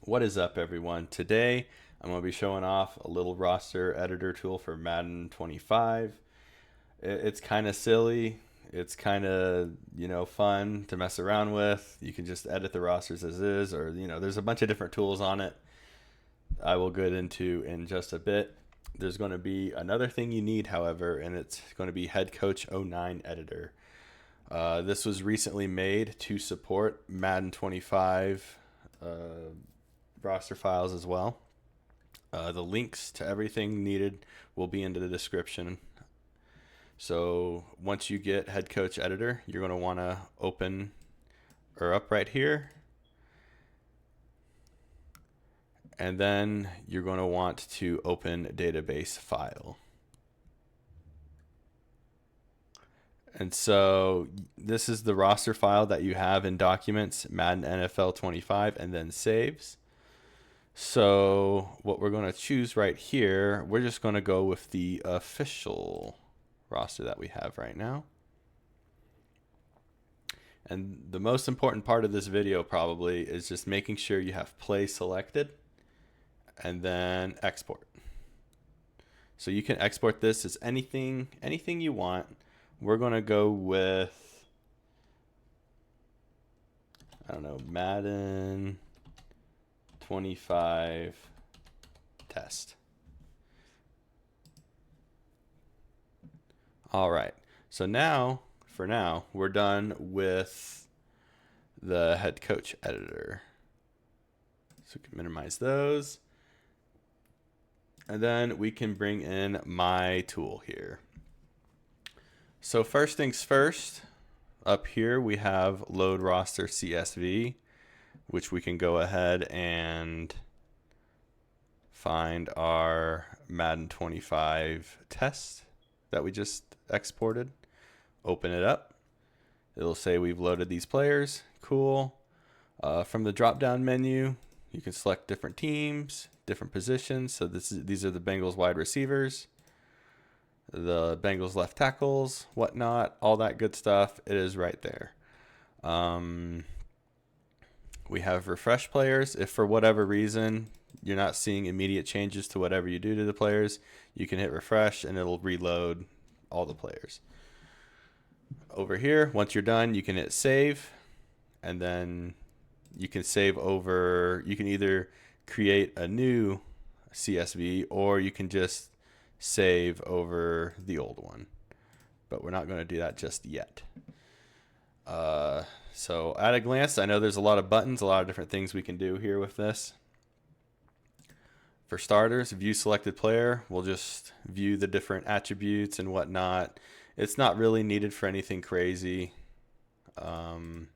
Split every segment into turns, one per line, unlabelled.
What is up, everyone? Today I'm going to be showing off a little roster editor tool for Madden 25. It's kind of silly. It's kind of, fun to mess around with. You can just edit the rosters as is, or, there's a bunch of different tools on it I will get into in just a bit. There's going to be another thing you need, however, and it's going to be Head Coach '09 Editor. This was recently made to support Madden 25 roster files as well. The links to everything needed will be in the description. So once you get Head Coach Editor, you're going to want to open or up right here. And then you're going to want to open database file. And so this is the roster file that you have in Documents, Madden NFL 25, and then Saves. So what we're going to choose right here, we're just going to go with the official roster that we have right now. And the most important part of this video probably is just making sure you have play selected and then export. So you can export this as anything you want. We're going to go with, I don't know, Madden 25 test. All right. So now, for now, we're done with the Head Coach Editor. So we can minimize those. And then we can bring in my tool here. So first things first, up here we have Load Roster CSV, which we can go ahead and find our Madden 25 test that we just exported. Open it up. It'll say we've loaded these players. Cool. From the drop-down menu, you can select different teams, different positions. So these are the Bengals wide receivers, the Bengals left tackles, whatnot, all that good stuff. It is right there. We have refresh players. If for whatever reason you're not seeing immediate changes to whatever you do to the players, you can hit refresh and it'll reload all the players. Over here, once you're done, you can hit save, and then you can save over. You can either create a new CSV or you can just save over the old one, but we're not going to do that just yet. So at a glance, I know there's a lot of buttons, a lot of different things we can do here with this. For starters, view selected player, we'll just view the different attributes and whatnot. It's not really needed for anything crazy. And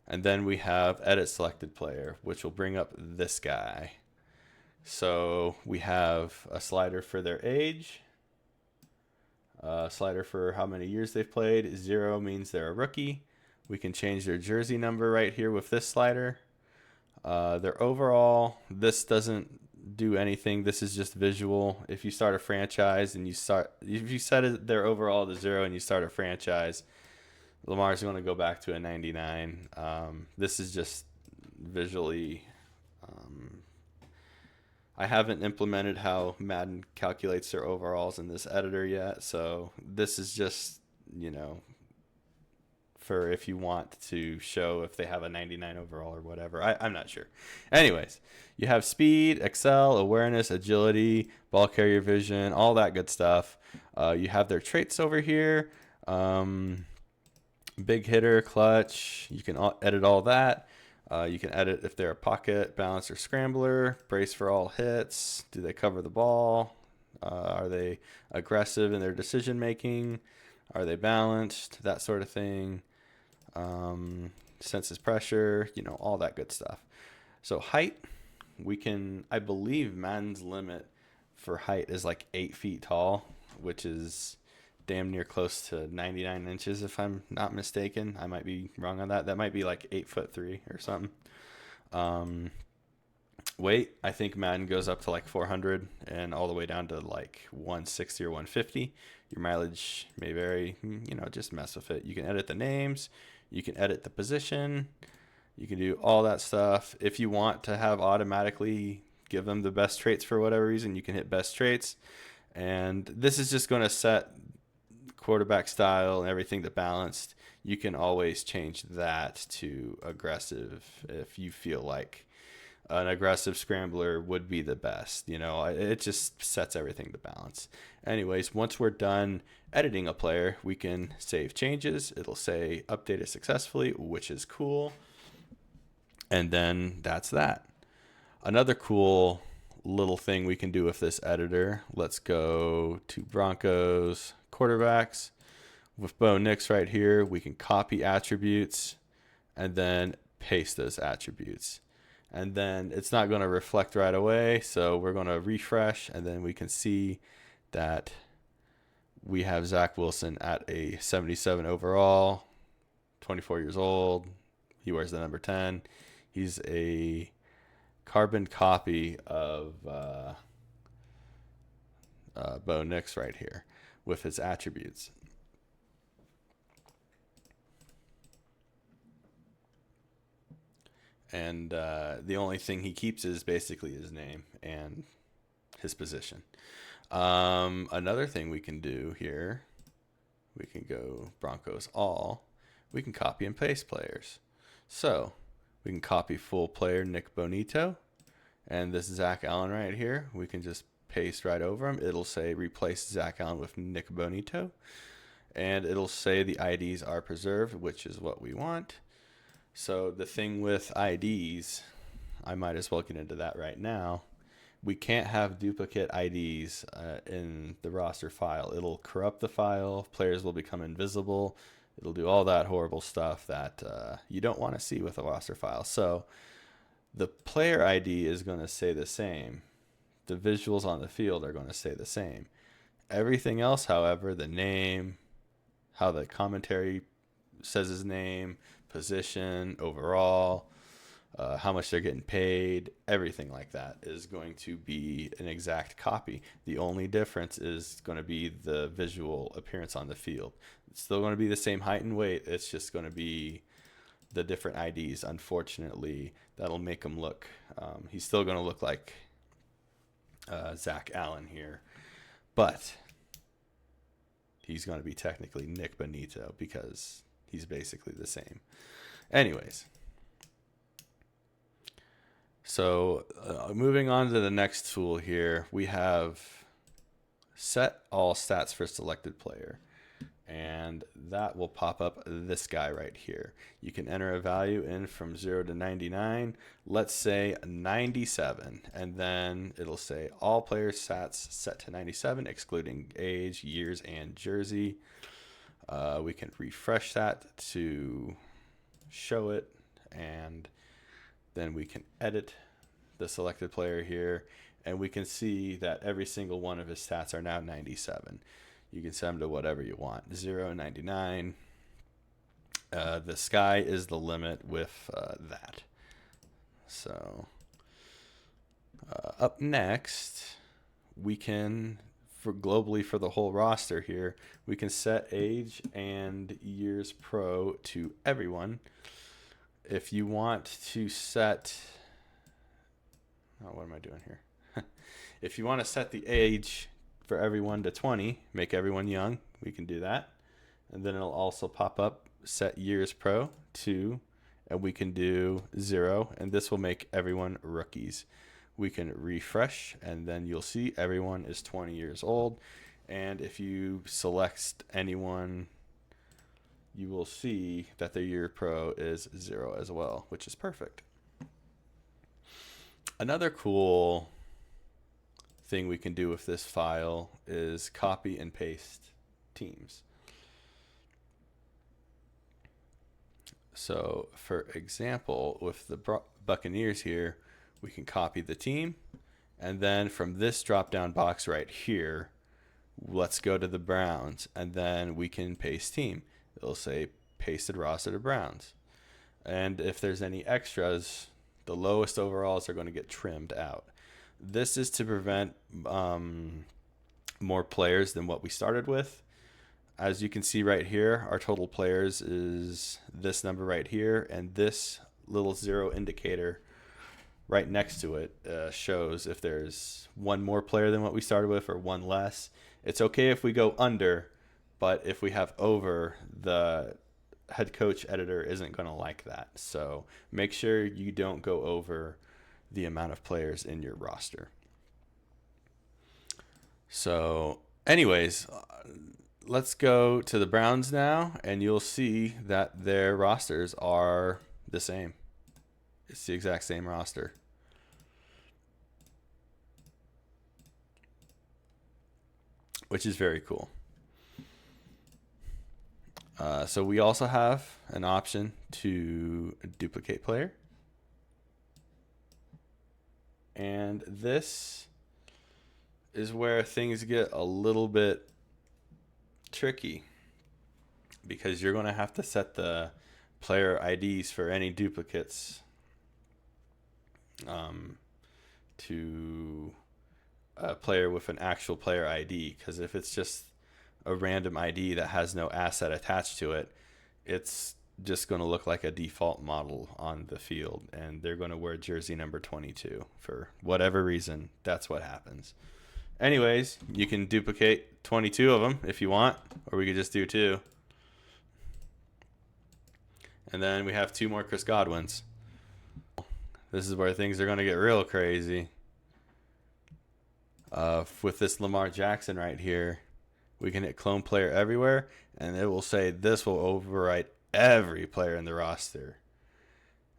then we have edit selected player, which will bring up this guy. So we have a slider for their age, a slider for how many years they've played. 0 means they're a rookie. We can change their jersey number right here with this slider. Their overall, this doesn't do anything. This is just visual. If you start a franchise and if you set their overall to 0 and you start a franchise, Lamar's going to go back to a 99. This is just visually. I haven't implemented how Madden calculates their overalls in this editor yet, so this is just, for if you want to show if they have a 99 overall or whatever. I'm not sure. Anyways, you have speed, excel, awareness, agility, ball carrier vision, all that good stuff. You have their traits over here. Big hitter, clutch. You can edit all that. You can edit if they're a pocket, balance, or scrambler. Brace for all hits. Do they cover the ball? Are they aggressive in their decision making? Are they balanced? That sort of thing. Senses pressure. All that good stuff. So height, I believe Madden's limit for height is like 8 feet tall, which is damn near close to 99 inches if I'm not mistaken. I might be wrong on that. That might be like 8'3" or something. Weight, I think Madden goes up to like 400 and all the way down to like 160 or 150. Your mileage may vary. Just mess with it. You can edit the names. You can edit the position. You can do all that stuff. If you want to have automatically give them the best traits for whatever reason, you can hit best traits. And this is just going to set quarterback style and everything to balanced. You can always change that to aggressive if you feel like an aggressive scrambler would be the best. You know, it just sets everything to balance. Anyways, once we're done editing a player, we can save changes. It'll say updated successfully, which is cool. And then that's that. Another cool little thing we can do with this editor. Let's go to Broncos quarterbacks. With Bo Nix right here, we can copy attributes and then paste those attributes. And then it's not going to reflect right away, so we're going to refresh, and then we can see that we have Zach Wilson at a 77 overall, 24 years old. He wears the number 10. He's a carbon copy of Bo Nix right here with his attributes. And the only thing he keeps is basically his name and his position. Another thing we can do here, we can go Broncos all. We can copy and paste players. So we can copy full player Nick Bonito. And this Zach Allen right here, we can just paste right over him. It'll say replace Zach Allen with Nick Bonito. And it'll say the IDs are preserved, which is what we want. So the thing with IDs, I might as well get into that right now. We can't have duplicate IDs in the roster file. It'll corrupt the file. Players will become invisible. It'll do all that horrible stuff that you don't want to see with a roster file. So the player ID is going to stay the same. The visuals on the field are going to stay the same. Everything else, however, the name, how the commentary says his name, position, overall, how much they're getting paid, everything like that is going to be an exact copy. The only difference is going to be the visual appearance on the field. It's still going to be the same height and weight. It's just going to be the different IDs. Unfortunately, that'll make him look, he's still going to look like Zach Allen here, but he's going to be technically Nick Bonito because he's basically the same. Anyways, so moving on to the next tool here, we have set all stats for selected player. And that will pop up this guy right here. You can enter a value in from 0 to 99. Let's say 97. And then it'll say all players stats set to 97, excluding age, years, and jersey. We can refresh that to show it, and then we can edit the selected player here, and we can see that every single one of his stats are now 97. You can set them to whatever you want, 0, 99. The sky is the limit with that. So up next, we can, for globally for the whole roster here, we can set age and years pro to everyone. If you want to set, what am I doing here? If you want to set the age for everyone to 20, make everyone young, we can do that. And then it'll also pop up set years pro to, and we can do 0, and this will make everyone rookies. We can refresh, and then you'll see everyone is 20 years old. And if you select anyone, you will see that their year pro is 0 as well, which is perfect. Another cool thing we can do with this file is copy and paste teams. So for example, with the Buccaneers here, we can copy the team, and then from this drop down box right here, let's go to the Browns, and then we can paste team. It'll say pasted roster to Browns. And if there's any extras, the lowest overalls are going to get trimmed out. This is to prevent more players than what we started with. As you can see right here, our total players is this number right here, and this little 0 indicator right next to it shows if there's one more player than what we started with or one less. It's okay if we go under, but if we have over, the head coach editor isn't going to like that. So make sure you don't go over the amount of players in your roster. So anyways, let's go to the Browns now, and you'll see that their rosters are the same. It's the exact same roster. Which is very cool. So we also have an option to duplicate player. And this is where things get a little bit tricky, because you're going to have to set the player IDs for any duplicates to a player with an actual player ID, because if it's just a random ID that has no asset attached to it, it's just going to look like a default model on the field, and they're going to wear jersey number 22 for whatever reason. That's what happens. Anyways, you can duplicate 22 of them if you want, or we could just do 2. And then we have 2 more Chris Godwins. This is where things are going to get real crazy. With this Lamar Jackson right here, we can hit clone player everywhere, and it will say this will overwrite every player in the roster.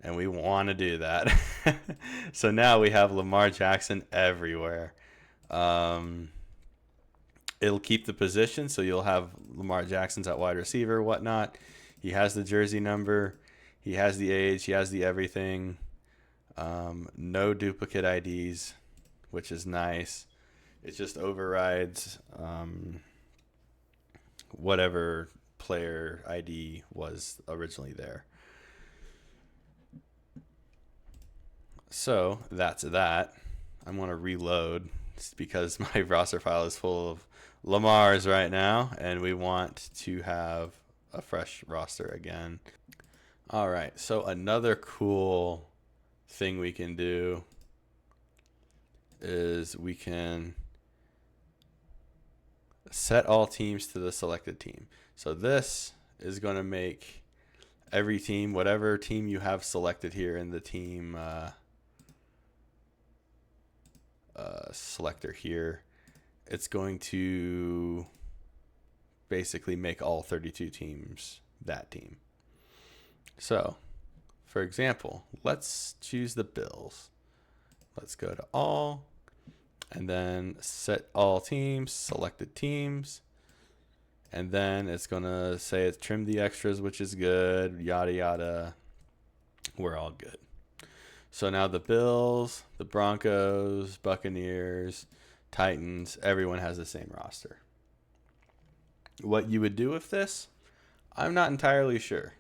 And we want to do that. So now we have Lamar Jackson everywhere. It'll keep the position, so you'll have Lamar Jackson's at wide receiver, whatnot. He has the jersey number, he has the age, he has the everything. No duplicate IDs, which is nice. It just overrides whatever player ID was originally there. So that's that. I'm going to reload because my roster file is full of Lamar's right now, and we want to have a fresh roster again. All right, so another cool thing we can do is we can set all teams to the selected team. So this is going to make every team, whatever team you have selected here in the team selector here, it's going to basically make all 32 teams that team. So, for example, let's choose the Bills. Let's go to all, and then set all teams, selected teams, and then it's going to say it's trim the extras, which is good, yada, yada. We're all good. So now the Bills, the Broncos, Buccaneers, Titans, everyone has the same roster. What you would do with this, I'm not entirely sure,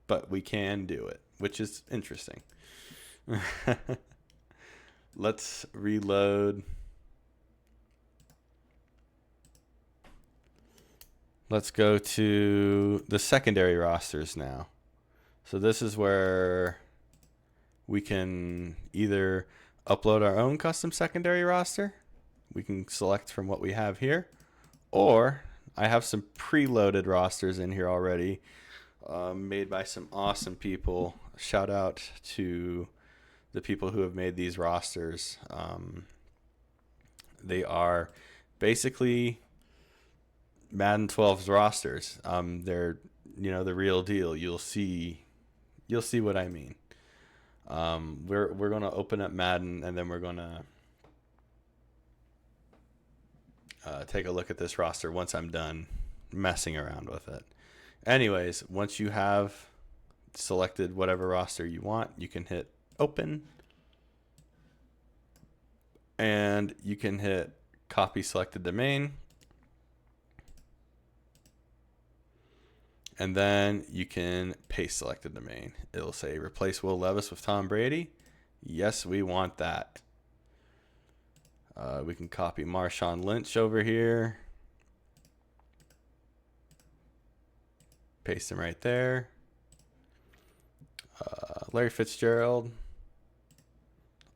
but we can do it, which is interesting. Let's reload. Let's go to the secondary rosters now. So this is where we can either upload our own custom secondary roster. We can select from what we have here, or I have some preloaded rosters in here already, made by some awesome people. Shout out to the people who have made these rosters. They are basically Madden 12's rosters. They're, the real deal. You'll see what I mean. We're gonna open up Madden, and then we're gonna take a look at this roster once I'm done messing around with it. Anyways, once you have selected whatever roster you want, you can hit open, and you can hit copy selected domain, and then you can paste selected domain. It'll say replace Will Levis with Tom Brady. Yes, we want that. We can copy Marshawn Lynch over here. Paste him right there. Larry Fitzgerald,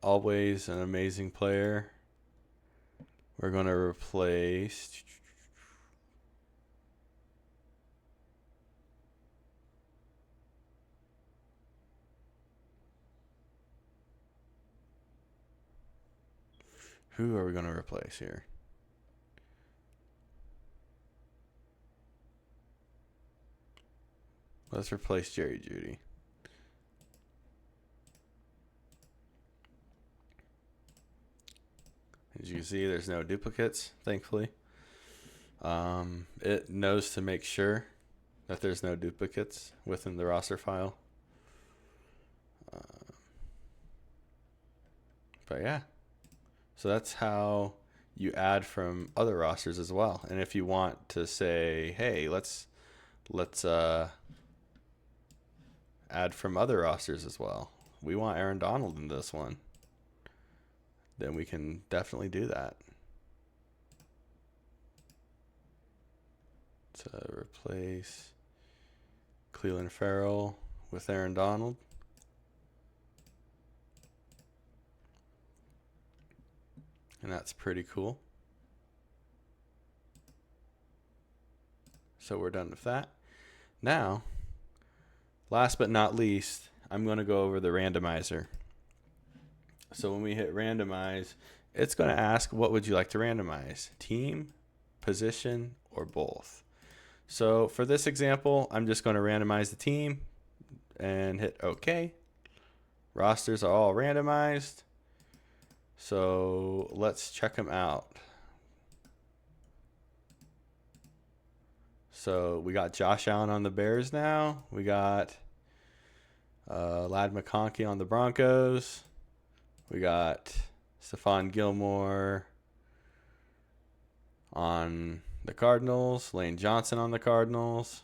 always an amazing player. We're going to replace... Who are we going to replace here? Let's replace Jerry Jeudy. As you can see, there's no duplicates, thankfully. It knows to make sure that there's no duplicates within the roster file. But yeah, so that's how you add from other rosters as well. And if you want to say, hey, let's add from other rosters as well. We want Aaron Donald in this one. Then we can definitely do that. To replace Cleveland Farrell with Aaron Donald. And that's pretty cool. So we're done with that. Now, last but not least, I'm going to go over the randomizer. So when we hit randomize, it's going to ask, what would you like to randomize? Team, position, or both? So for this example, I'm just going to randomize the team and hit OK. Rosters are all randomized. So let's check them out. So we got Josh Allen on the Bears now. We got Ladd McConkey on the Broncos. We got Stephon Gilmore on the Cardinals. Lane Johnson on the Cardinals.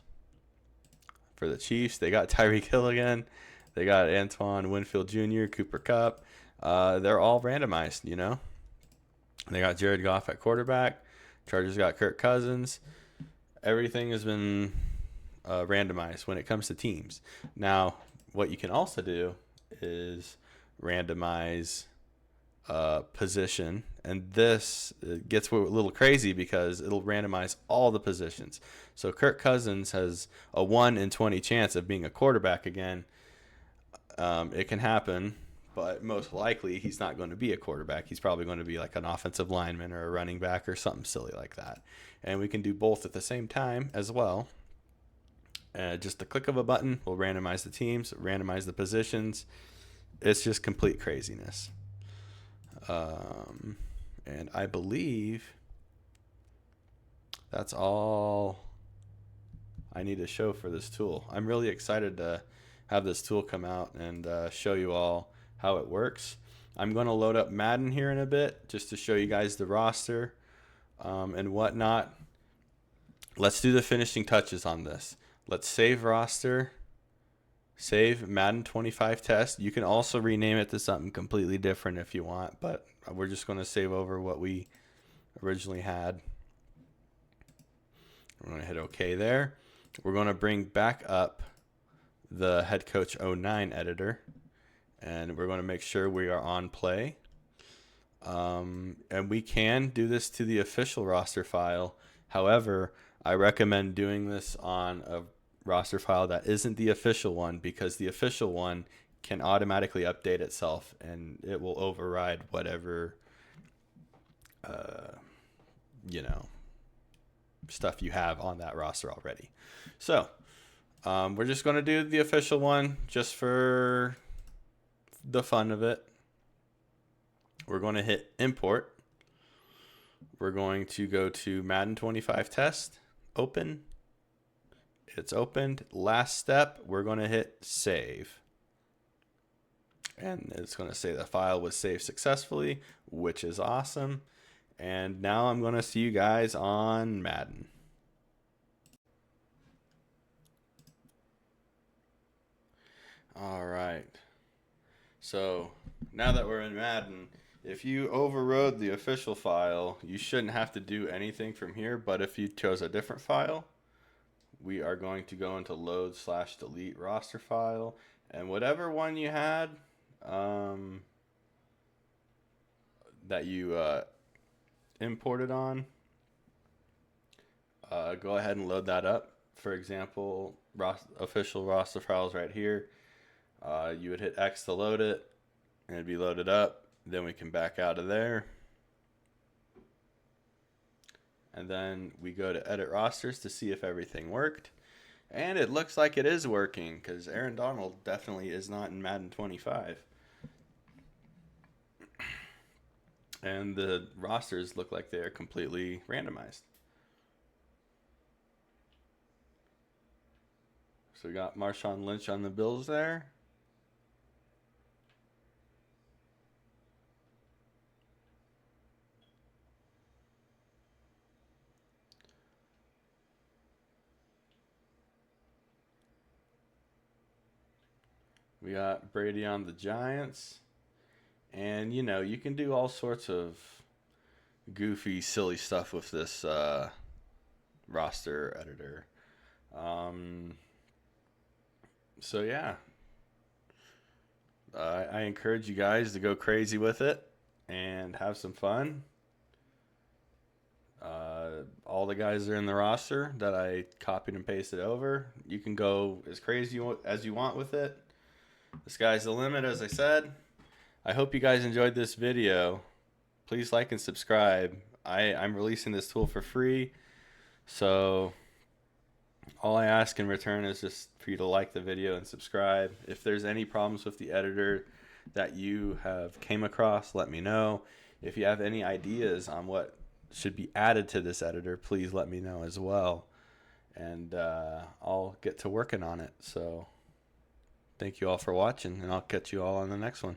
For the Chiefs, they got Tyreek Hill again. They got Antoine Winfield Jr., Cooper Kupp. They're all randomized, you know. They got Jared Goff at quarterback. Chargers got Kirk Cousins. Everything has been randomized when it comes to teams. Now, what you can also do is randomize position, and this gets a little crazy because it'll randomize all the positions. So Kirk Cousins has a 1 in 20 chance of being a quarterback again. It can happen, but most likely he's not going to be a quarterback. He's probably going to be like an offensive lineman or a running back or something silly like that. And we can do both at the same time as well. Just the click of a button will randomize the teams, randomize the positions. It's just complete craziness. And I believe that's all I need to show for this tool. I'm really excited to have this tool come out and show you all how it works. I'm going to load up Madden here in a bit just to show you guys the roster and whatnot. Let's do the finishing touches on this. Let's save roster. Save Madden 25 test. You can also rename it to something completely different if you want, but we're just going to save over what we originally had. We're going to hit OK there. We're going to bring back up the Head Coach 09 editor, and we're going to make sure we are on play. And we can do this to the official roster file. However, I recommend doing this on a roster file that isn't the official one, because the official one can automatically update itself and it will override whatever stuff you have on that roster already. So we're just going to do the official one just for the fun of it. We're going to hit import. We're going to go to Madden 25 test, open. It's opened. Last step, we're going to hit save. And it's going to say the file was saved successfully, which is awesome. And now I'm going to see you guys on Madden. All right. So now that we're in Madden, if you overrode the official file, you shouldn't have to do anything from here. But if you chose a different file, we are going to go into load/delete roster file, And whatever one you had that you imported on, go ahead and load that up. For example, official roster files right here. You would hit X to load it, and it'd be loaded up. Then we can back out of there. And then we go to edit rosters to see if everything worked. And it looks like it is working, because Aaron Donald definitely is not in Madden 25. And the rosters look like they are completely randomized. So we got Marshawn Lynch on the Bills there. We got Brady on the Giants. And, you know, you can do all sorts of goofy, silly stuff with this roster editor. So, yeah. I encourage you guys to go crazy with it and have some fun. All the guys are in the roster that I copied and pasted over. You can go as crazy as you want with it. The sky's the limit, as I said. I hope you guys enjoyed this video. Please like and subscribe. I'm releasing this tool for free, so all I ask in return is just for you to like the video and subscribe. If there's any problems with the editor that you have came across, let me know. If you have any ideas on what should be added to this editor, please let me know as well, and I'll get to working on it. So thank you all for watching, and I'll catch you all on the next one.